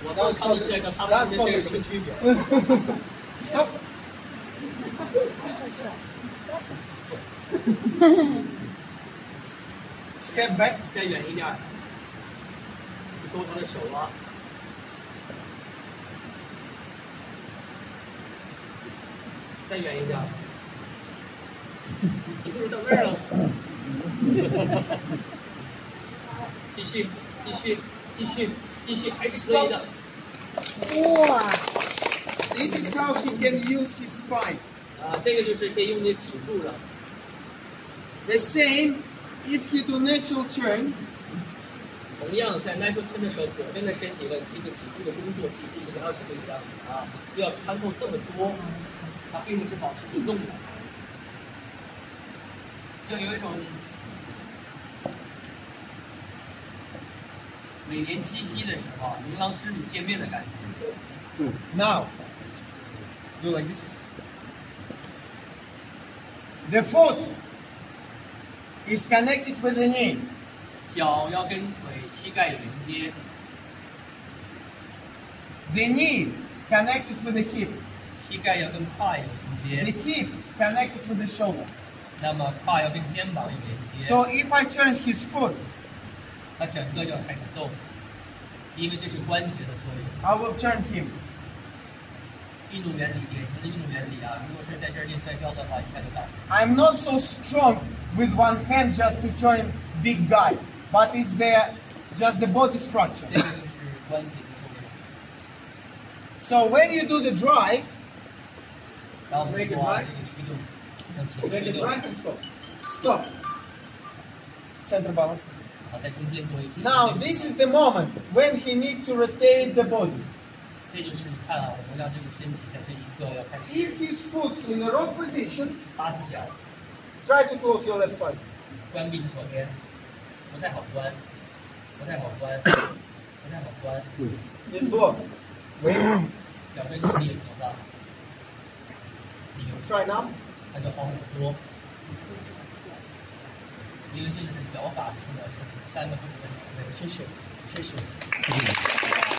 我说他们这个，他们之间有什么区别 Stop. Step back. 再远一点，勾他的手了。再远一点，你就是到那儿了。继续，继续，继续，继续，还是可以的。哇！ This is how he can use his spine. 这个就是可以用你的脊柱了。The same if he do natural turn. 同样，在 natural turn 的时候，左边的身体的这个脊柱的工作其实也要是不一样的啊，不要穿透这么多，它并不是保持不动的。就有一种每年七夕的时候啊，牛郎织女见面的感觉。Now, do like this. The foot is connected with the knee. 脚要跟腿、膝盖连接， The knee connected with the hip. 膝盖要跟胯有连 The 接， hip connected with the shoulder. 那么胯要跟肩膀有连接， So if I turn his foot, 它整个就要开始动，因为这是关节的作用。 I will turn him. 运动原理，典型的运动原理啊！如果是在这儿练摔跤的话，一下就到。 I'm not so strong with one hand just to turn big guy, but it's just the body structure. 这个就是关节的作用。 So when you do the drive, 当我们做这个驱动，向前 when 驱 the 动， drive and stop, stop, center balance. 然后在中间做一些。 Now this is the moment when he needs to rotate the body. 这就是你看啊，我们让这个身体在这一刻要开始 If his foot in the wrong position, 八字脚， try to close your left side. 关闭你左边，不太好关，不太好关，不太好关。 Just block. Wait. 脚跟用力有吧？你有 Try now. 那就好很多，因为这就是脚法的重要性，3个不同的脚位。谢谢，谢谢。